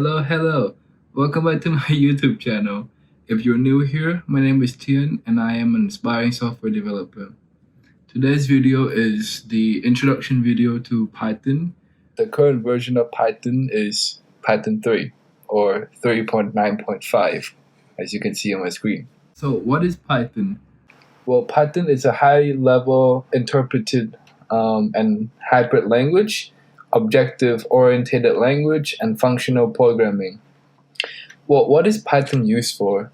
Hello. Welcome back to my YouTube channel. If you're new here, my name is Tian and I am an aspiring software developer. Today's video is the introduction video to Python. The current version of Python is Python 3 or 3.9.5, as you can see on my screen. So what is Python? Well, Python is a high-level interpreted and hybrid language, objective-oriented language, and functional programming. Well, what is Python used for?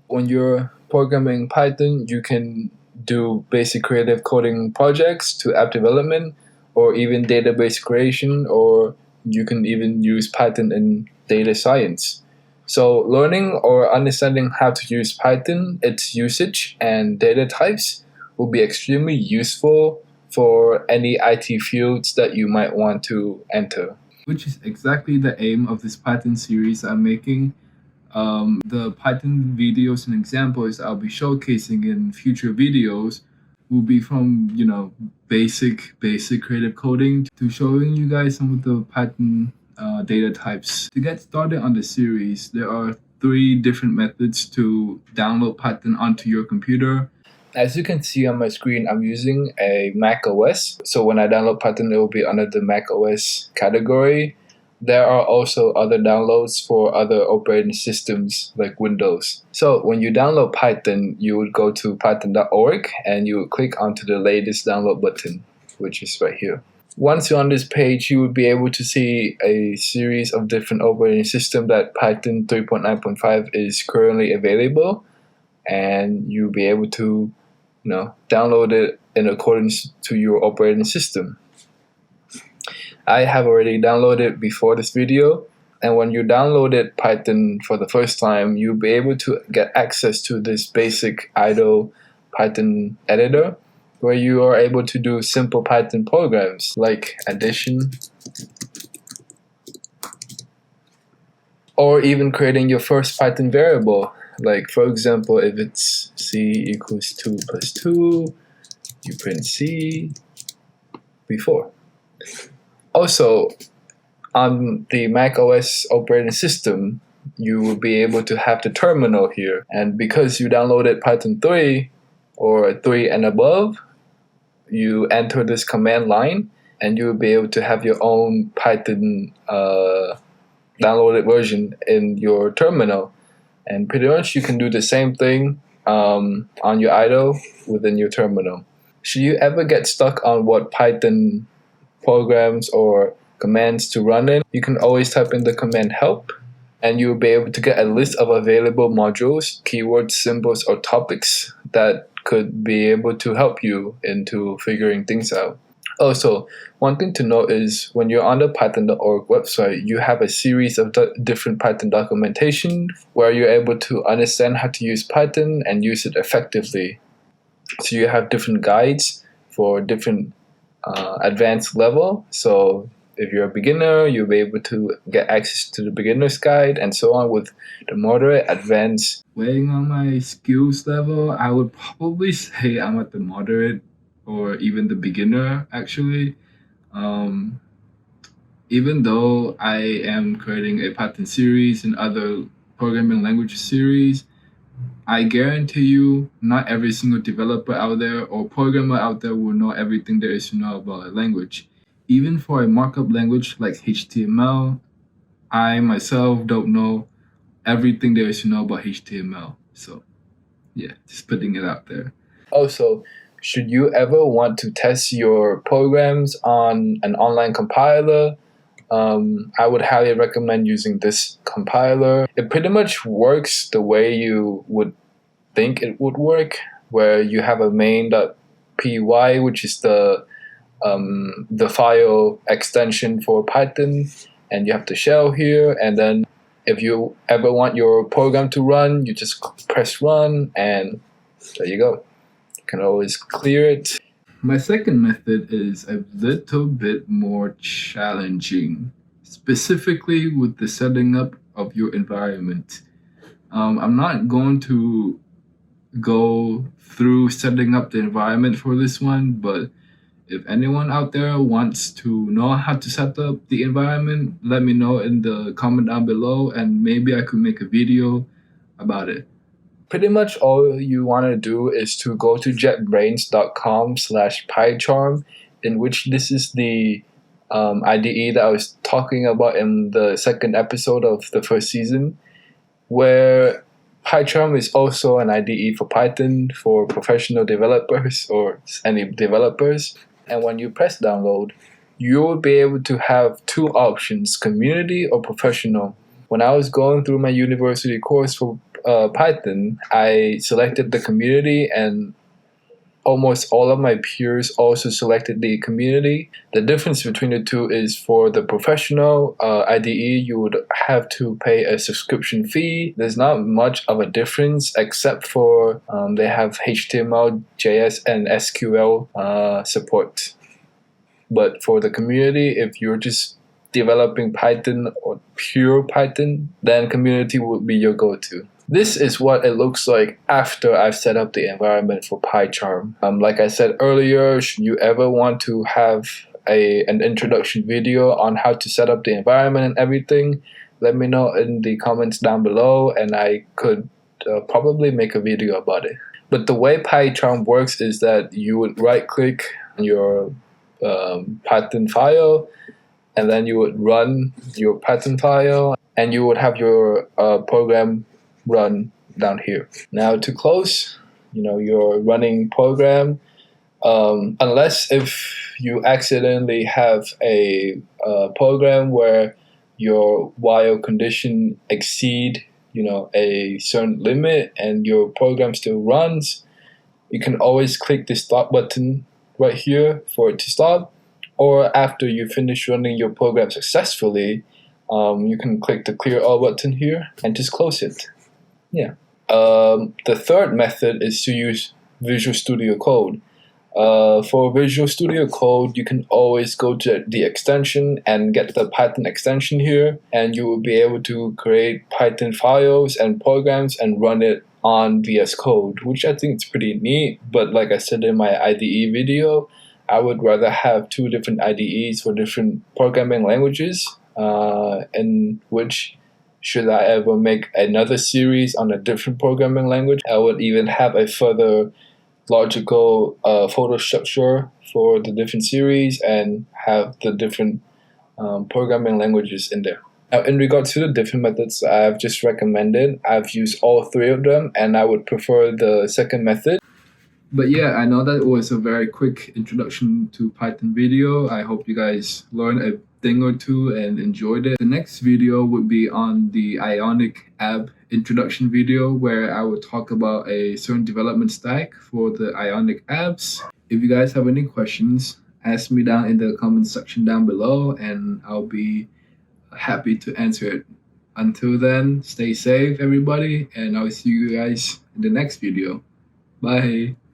When you're programming Python, you can do basic creative coding projects to app development, or even database creation, or you can even use Python in data science. So learning or understanding how to use Python, its usage, and data types will be extremely useful for any IT fields that you might want to enter. Which is exactly the aim of this Python series I'm making. The Python videos and examples I'll be showcasing in future videos will be from, basic creative coding to showing you guys some of the Python data types. To get started on the series, there are 3 different methods to download Python onto your computer. As you can see on my screen, I'm using a Mac OS. So when I download Python, it will be under the Mac OS category. There are also other downloads for other operating systems like Windows. So when you download Python, you would go to python.org and you would click onto the latest download button, which is right here. Once you're on this page, you would be able to see a series of different operating systems that Python 3.9.5 is currently available, and you'll be able to download it in accordance to your operating system. I have already downloaded before this video, and when you downloaded Python for the first time, you'll be able to get access to this basic idle Python editor, where you are able to do simple Python programs like addition, or even creating your first Python variable. Like, for example, if it's c equals 2 plus 2, you print c before. Also, on the Mac OS operating system, you will be able to have the terminal here. And because you downloaded Python 3 or 3 and above, you enter this command line and you will be able to have your own Python downloaded version in your terminal. And pretty much you can do the same thing on your idle within your terminal. Should you ever get stuck on what Python programs or commands to run in, you can always type in the command help, and you'll be able to get a list of available modules, keywords, symbols, or topics that could be able to help you into figuring things out. Also, one thing to note is when you're on the python.org website, you have a series of different Python documentation where you're able to understand how to use Python and use it effectively. So you have different guides for different advanced level. So if you're a beginner, you'll be able to get access to the beginner's guide and so on with the moderate, advanced. Weighing on my skills level, I would probably say I'm at the moderate or even the beginner, actually. Even though I am creating a Python series and other programming language series, I guarantee you not every single developer out there or programmer out there will know everything there is to know about a language. Even for a markup language like HTML, I myself don't know everything there is to know about HTML. So yeah, just putting it out there. Also, should you ever want to test your programs on an online compiler, I would highly recommend using this compiler. It pretty much works the way you would think it would work, where you have a main.py, which is the file extension for Python, and you have the shell here, and then if you ever want your program to run, you just press run, and there you go. You can always clear it. My second method is a little bit more challenging, specifically with the setting up of your environment. I'm not going to go through setting up the environment for this one, but If anyone out there wants to know how to set up the environment, let me know in the comment down below, and maybe I could make a video about it. Pretty much all you want to do is to go to jetbrains.com/Pycharm, in which this is the IDE that I was talking about in the second episode of the first season, where Pycharm is also an IDE for Python for professional developers or any developers. And when you press download, you will be able to have two options, community or professional. When I was going through my university course for Python, I selected the community, and almost all of my peers also selected the community. The difference between the two is for the professional IDE, you would have to pay a subscription fee. There's not much of a difference except for they have HTML, JS, and SQL support. But for the community, if you're just developing Python or pure Python, then community would be your go-to. This is what it looks like after I've set up the environment for Pycharm. Like I said earlier, should you ever want to have an introduction video on how to set up the environment and everything, let me know in the comments down below, and I could probably make a video about it. But the way Pycharm works is that you would right-click on your Python file, and then you would run your Python file, and you would have your program run down here. Now to close, your running program, unless if you accidentally have a program where your while condition exceed a certain limit and your program still runs, you can always click the stop button right here for it to stop, or after you finish running your program successfully, you can click the clear all button here and just close it. Yeah. The third method is to use Visual Studio Code. For Visual Studio Code, you can always go to the extension and get the Python extension here, and you will be able to create Python files and programs and run it on VS Code, which I think is pretty neat. But like I said in my IDE video, I would rather have two different IDEs for different programming languages, in which, should I ever make another series on a different programming language, I would even have a further logical photo structure for the different series and have the different programming languages in there. Now, in regards to the different methods I've just recommended, I've used all three of them, and I would prefer the second method. But yeah, I know that was a very quick introduction to Python video. I hope you guys learned a thing or two and enjoyed it. The next video would be on the Ionic app introduction video, where I would talk about a certain development stack for the Ionic apps. If you guys have any questions, ask me down in the comment section down below, and I'll be happy to answer it. Until then, stay safe everybody, and I'll see you guys in the next video. Bye.